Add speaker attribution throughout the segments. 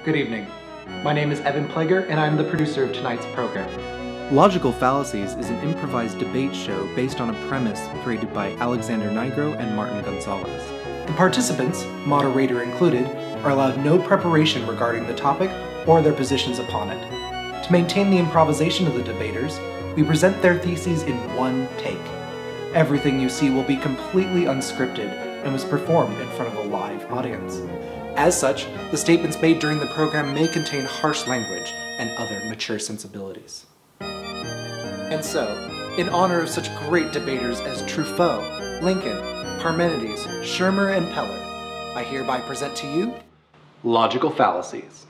Speaker 1: Good evening. My name is Evan Plager, and I'm the producer of tonight's program.
Speaker 2: Logical Fallacies is an improvised debate show based on a premise created by Alexander Nigro and Martin Gonzalez.
Speaker 1: The participants, moderator included, are allowed no preparation regarding the topic or their positions upon it. To maintain the improvisation of the debaters, we present their theses in one take. Everything you see will be completely unscripted and was performed in front of a live audience. As such, the statements made during the program may contain harsh language and other mature sensibilities. And so, in honor of such great debaters as Truffaut, Lincoln, Parmenides, Schirmer, and Peller, I hereby present to you Logical Fallacies.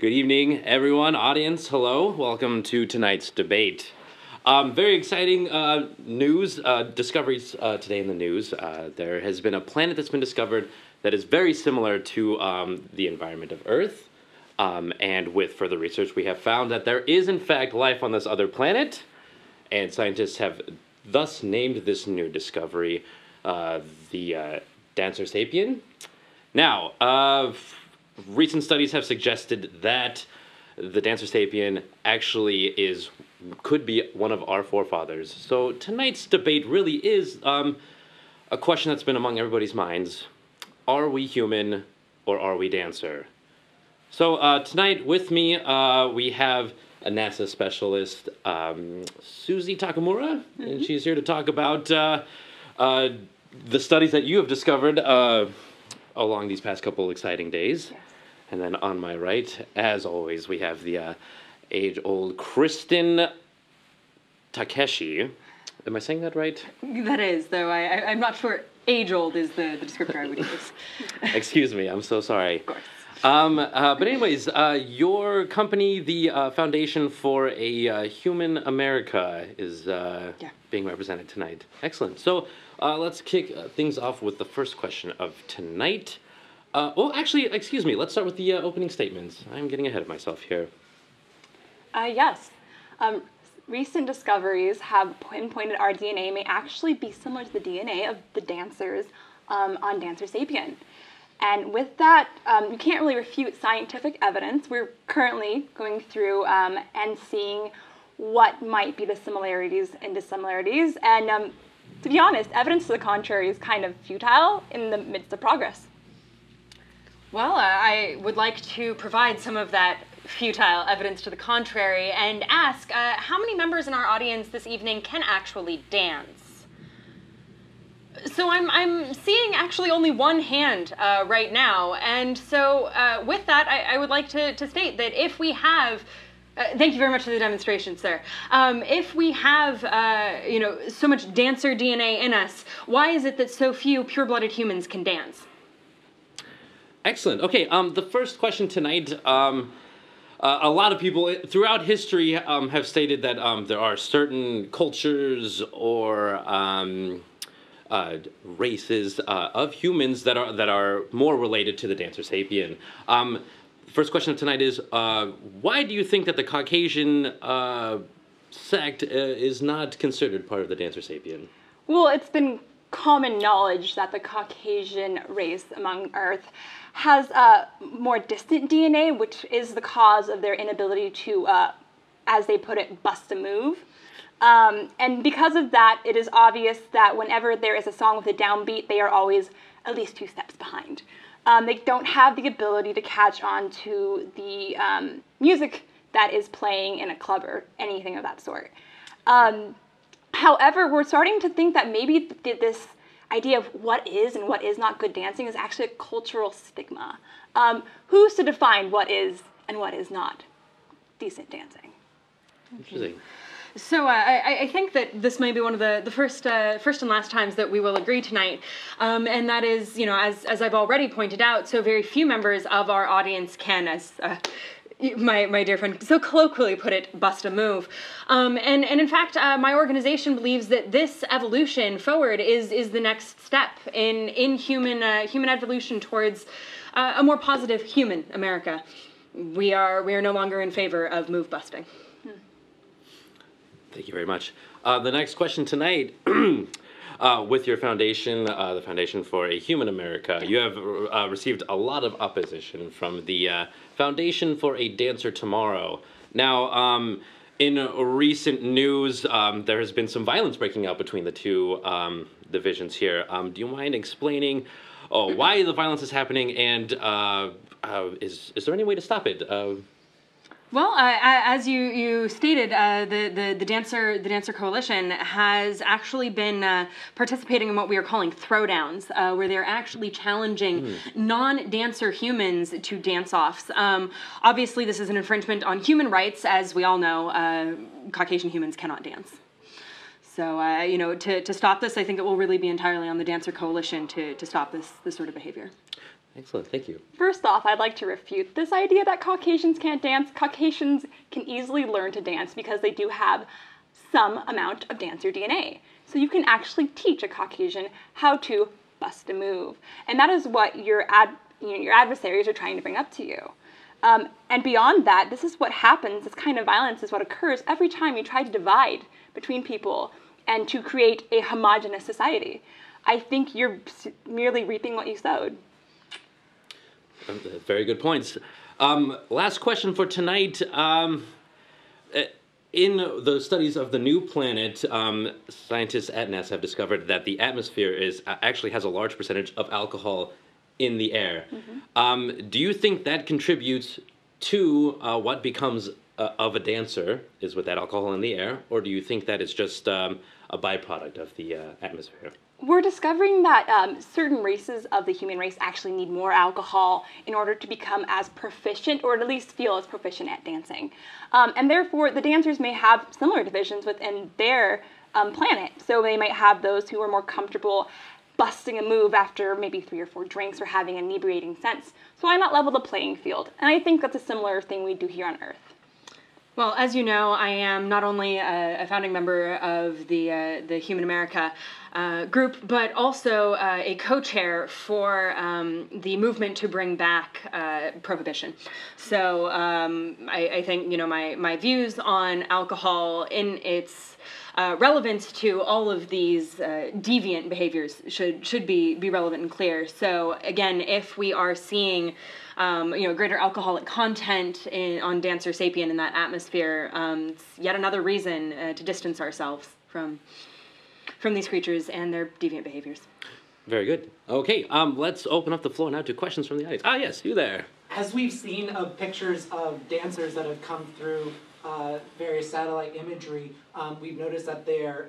Speaker 3: Good evening, everyone. Audience, hello. Welcome to tonight's debate. Very exciting discoveries today in the news. There has been a planet that's been discovered that is very similar to the environment of Earth. And with further research, we have found that there is, in fact, life on this other planet. And scientists have thus named this new discovery the Dancer Sapien. Now, recent studies have suggested that the Dancer Sapien actually could be one of our forefathers. So tonight's debate really is a question that's been among everybody's minds. Are we human or are we Dancer? So tonight with me we have a NASA specialist, Suzie Takamurai, and she's here to talk about the studies that you have discovered along these past couple exciting days. Yes. And then on my right, as always, we have the age-old Kristen Takeshi. Am I saying that right?
Speaker 4: That is, though I'm not sure age-old is the descriptor I would use.
Speaker 3: Excuse me, I'm so sorry.
Speaker 4: Of course.
Speaker 3: But anyways, your company, the Foundation for a Human America, is being represented tonight. Excellent. So let's kick things off with the first question of tonight. Well, actually, excuse me. Let's start with the opening statements. I'm getting ahead of myself here.
Speaker 4: Yes. Recent discoveries have pinpointed our DNA may actually be similar to the DNA of the dancers on Dancer Sapien. And with that, you can't really refute scientific evidence. We're currently going through and seeing what might be the similarities and dissimilarities. And to be honest, evidence to the contrary is kind of futile in the midst of progress.
Speaker 5: Well, I would like to provide some of that futile evidence to the contrary and ask how many members in our audience this evening can actually dance? So I'm seeing actually only one hand right now, and so with that, I would like to state that if we have thank you very much for the demonstration, sir. If we have, so much dancer DNA in us, why is it that so few pure-blooded humans can dance?
Speaker 3: Excellent. Okay, the first question tonight, a lot of people throughout history have stated that there are certain cultures or races of humans that are more related to the Dancer Sapien. The first question of tonight is, why do you think that the Caucasian sect is not considered part of the Dancer Sapien?
Speaker 4: Well, it's been common knowledge that the Caucasian race among Earth has more distant DNA, which is the cause of their inability to, as they put it, bust a move. And because of that, it is obvious that whenever there is a song with a downbeat, they are always at least 2 steps behind. They don't have the ability to catch on to the music that is playing in a club or anything of that sort. However, we're starting to think that maybe this idea of what is and what is not good dancing is actually a cultural stigma. Who's to define what is and what is not decent dancing?
Speaker 3: Interesting.
Speaker 5: So I think that this may be one of the first and last times that we will agree tonight, and that is, as I've already pointed out, so very few members of our audience can, as my dear friend so colloquially put it, bust a move. And in fact, my organization believes that this evolution forward is the next step in human evolution towards a more positive human America. We are no longer in favor of move busting.
Speaker 3: Thank you very much. The next question tonight, with your foundation, the Foundation for a Human America, you have received a lot of opposition from the Foundation for a Dancer Tomorrow. Now, in recent news, there has been some violence breaking out between the two divisions here. Do you mind explaining why the violence is happening, and is there any way to stop it?
Speaker 5: Well, as you stated, the Dancer Coalition has actually been participating in what we are calling throwdowns, where they're actually challenging non-dancer humans to dance-offs. Obviously, this is an infringement on human rights, as we all know. Caucasian humans cannot dance. So, to stop this, I think it will really be entirely on the Dancer Coalition to stop this sort of behavior.
Speaker 3: Excellent, thank you.
Speaker 4: First off, I'd like to refute this idea that Caucasians can't dance. Caucasians can easily learn to dance because they do have some amount of dancer DNA. So you can actually teach a Caucasian how to bust a move. And that is what your adversaries are trying to bring up to you. And beyond that, this is what happens, this kind of violence is what occurs every time you try to divide between people and to create a homogenous society. I think you're merely reaping what you sowed.
Speaker 3: Very good points. Last question for tonight. In the studies of the new planet, scientists at NASA have discovered that the atmosphere actually has a large percentage of alcohol in the air. Do you think that contributes to what becomes of a dancer, is with that alcohol in the air, or do you think that it's just a byproduct of the atmosphere?
Speaker 4: We're discovering that certain races of the human race actually need more alcohol in order to become as proficient, or at least feel as proficient at dancing. And therefore, the dancers may have similar divisions within their planet. So they might have those who are more comfortable busting a move after maybe 3 or 4 drinks or having an inebriating sense. So why not level the playing field? And I think that's a similar thing we do here on Earth.
Speaker 5: Well, as you know, I am not only a founding member of the Human America group, but also a co-chair for the movement to bring back prohibition. So I think my views on alcohol in its relevance to all of these deviant behaviors should be relevant and clear. So again, if we are seeing greater alcoholic content on Dancer Sapien in that atmosphere, it's yet another reason to distance ourselves from these creatures and their deviant behaviors.
Speaker 3: Very good. Okay, let's open up the floor now to questions from the audience. Ah, yes, you there.
Speaker 1: As we've seen pictures of dancers that have come through various satellite imagery, we've noticed that they're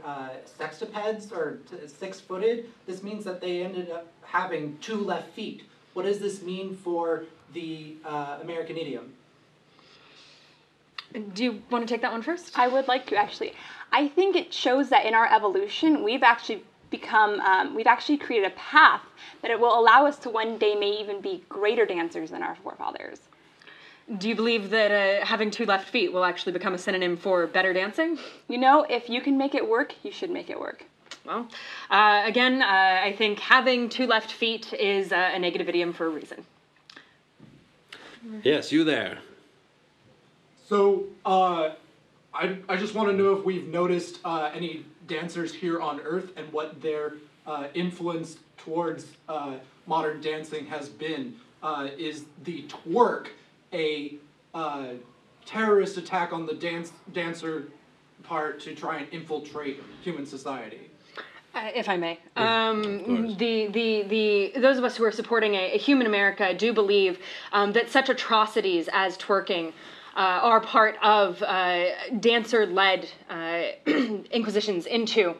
Speaker 1: sextupeds, or 6-footed. This means that they ended up having 2 left feet. What does this mean for the American idiom?
Speaker 5: Do you want to take that one first?
Speaker 4: I would like to, actually. I think it shows that in our evolution, we've actually created a path that it will allow us to one day may even be greater dancers than our forefathers.
Speaker 5: Do you believe that having 2 left feet will actually become a synonym for better dancing?
Speaker 4: If you can make it work, you should make it work.
Speaker 5: Well, again, I think having 2 left feet is a negative idiom for a reason.
Speaker 3: Yes, you there.
Speaker 6: So, I just want to know if we've noticed any dancers here on Earth and what their influence towards modern dancing has been. Is the twerk a terrorist attack on the dancer part to try and infiltrate human society?
Speaker 5: If I may, those of us who are supporting a Human America do believe that such atrocities as twerking are part of dancer-led inquisitions into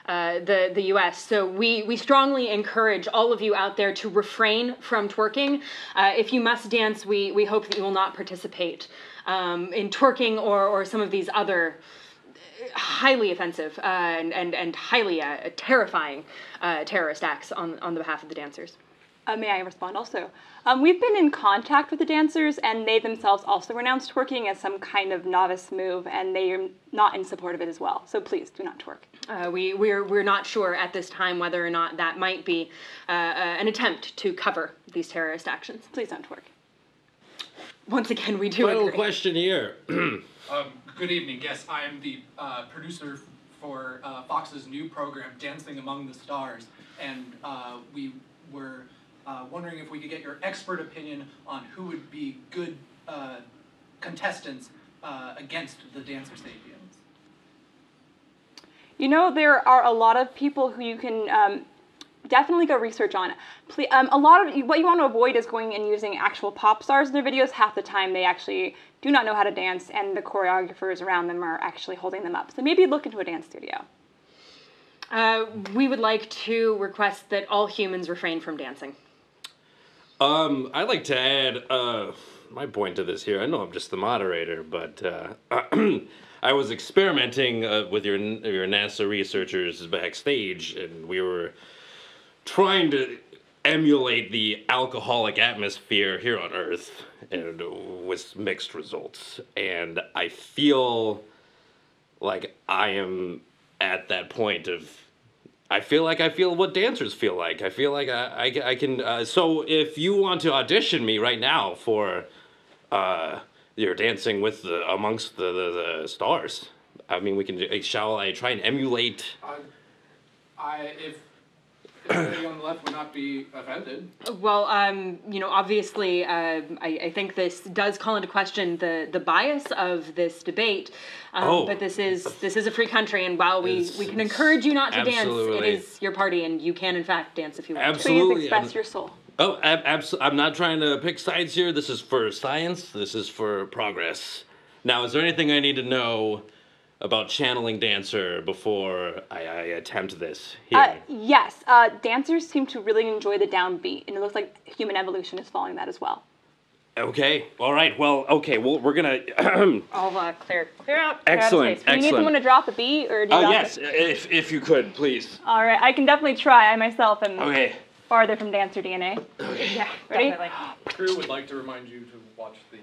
Speaker 5: the U.S. So we strongly encourage all of you out there to refrain from twerking. If you must dance, we hope that you will not participate in twerking or some of these other highly offensive and highly terrifying terrorist acts on the behalf of the dancers.
Speaker 4: May I respond also? We've been in contact with the dancers, and they themselves also renounce twerking as some kind of novice move, and they are not in support of it as well. So please do not twerk.
Speaker 5: We're not sure at this time whether or not that might be an attempt to cover these terrorist actions.
Speaker 4: Please don't twerk.
Speaker 5: Once again, we do
Speaker 3: Final
Speaker 5: agree.
Speaker 3: question here.
Speaker 6: Good evening. Yes, I am the producer for Fox's new program, Dancing Among the Stars, and we were wondering if we could get your expert opinion on who would be good contestants against the Dancer Sapiens.
Speaker 4: You know, there are a lot of people who you can definitely go research on. Please, a lot of what you want to avoid is going and using actual pop stars in their videos. Half the time they actually do not know how to dance, and the choreographers around them are actually holding them up. So maybe look into a dance studio.
Speaker 5: We would like to request that all humans refrain from dancing.
Speaker 3: I'd like to add my point to this here. I know I'm just the moderator, but I was experimenting with your NASA researchers backstage, and we were trying to emulate the alcoholic atmosphere here on Earth, and with mixed results. And I feel like I am at that point of, I feel what dancers feel like. I feel like I can, so if you want to audition me right now for your Dancing with amongst the stars, I mean, we can, shall I try and emulate?
Speaker 6: If anybody on the left would not be offended.
Speaker 5: Well, you know, obviously, I think this does call into question the bias of this debate. But this is a free country, and while we can encourage you not to dance, it is your party, and you can in fact dance if you want.
Speaker 3: Absolutely.
Speaker 4: Please express your soul.
Speaker 3: Oh, I'm not trying to pick sides here. This is for science. This is for progress. Now, is there anything I need to know about channeling Dancer before I attempt this here?
Speaker 4: Yes, dancers seem to really enjoy the downbeat, and it looks like human evolution is following that as well.
Speaker 3: Okay, all right, well, okay, well, we're gonna...
Speaker 5: I'll clear out.
Speaker 3: Excellent,
Speaker 4: Do you need someone to drop a beat, or do you
Speaker 3: yes, if you could, please.
Speaker 4: All right, I can definitely try. I myself am
Speaker 3: Okay.
Speaker 4: farther from dancer DNA.
Speaker 3: Okay.
Speaker 5: Yeah,
Speaker 4: Ready?
Speaker 5: definitely.
Speaker 6: Crew would like to remind you to watch the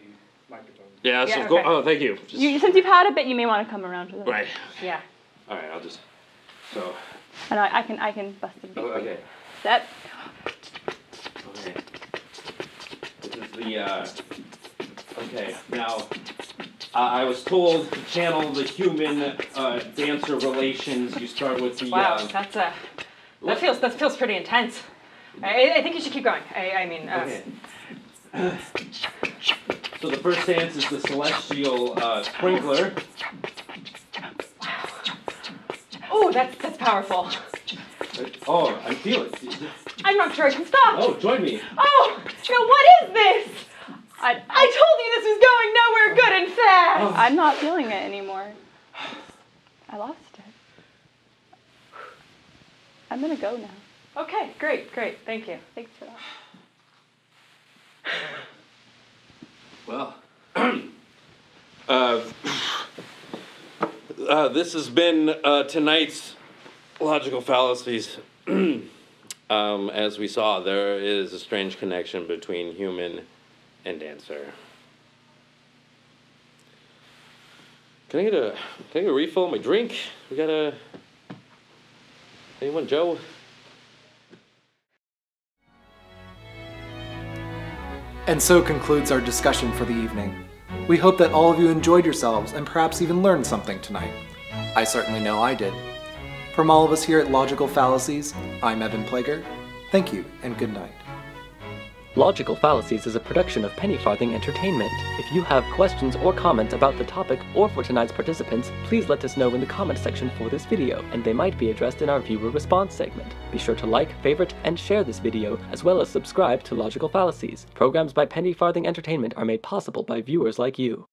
Speaker 6: microphone.
Speaker 3: Yeah, so
Speaker 5: Yeah,
Speaker 3: go...
Speaker 5: okay.
Speaker 3: Oh, thank you.
Speaker 4: Since you've had a bit, you may want to come around to the...
Speaker 3: Right.
Speaker 5: Yeah.
Speaker 3: All right, I'll just... So...
Speaker 4: I know, I can bust a beat.
Speaker 3: Oh, okay.
Speaker 4: Set.
Speaker 3: Okay. This is the, Okay, now, I was told to channel the human dancer relations. You start with the...
Speaker 5: Wow, that feels pretty intense. I think you should keep going. I mean...
Speaker 3: Okay. So the first dance is the celestial sprinkler.
Speaker 5: Oh, that's powerful.
Speaker 3: Oh, I feel it.
Speaker 5: I'm not sure I can stop.
Speaker 3: Oh, join me.
Speaker 5: Oh, no, what is this? I told you this was going nowhere good and fast.
Speaker 4: I'm not feeling it anymore. I lost it. I'm gonna go now.
Speaker 5: Okay, great, thank you.
Speaker 4: Thanks for that.
Speaker 3: Well, this has been tonight's Logical Fallacies. As we saw, there is a strange connection between human and dancer. Can I get a refill of my drink? We got a... Anyone, Joe?
Speaker 1: And so concludes our discussion for the evening. We hope that all of you enjoyed yourselves and perhaps even learned something tonight. I certainly know I did. From all of us here at Logical Fallacies, I'm Evan Plager. Thank you and good night.
Speaker 7: Logical Fallacies is a production of Penny Farthing Entertainment. If you have questions or comments about the topic or for tonight's participants, please let us know in the comment section for this video, and they might be addressed in our viewer response segment. Be sure to like, favorite, and share this video, as well as subscribe to Logical Fallacies. Programs by Penny Farthing Entertainment are made possible by viewers like you.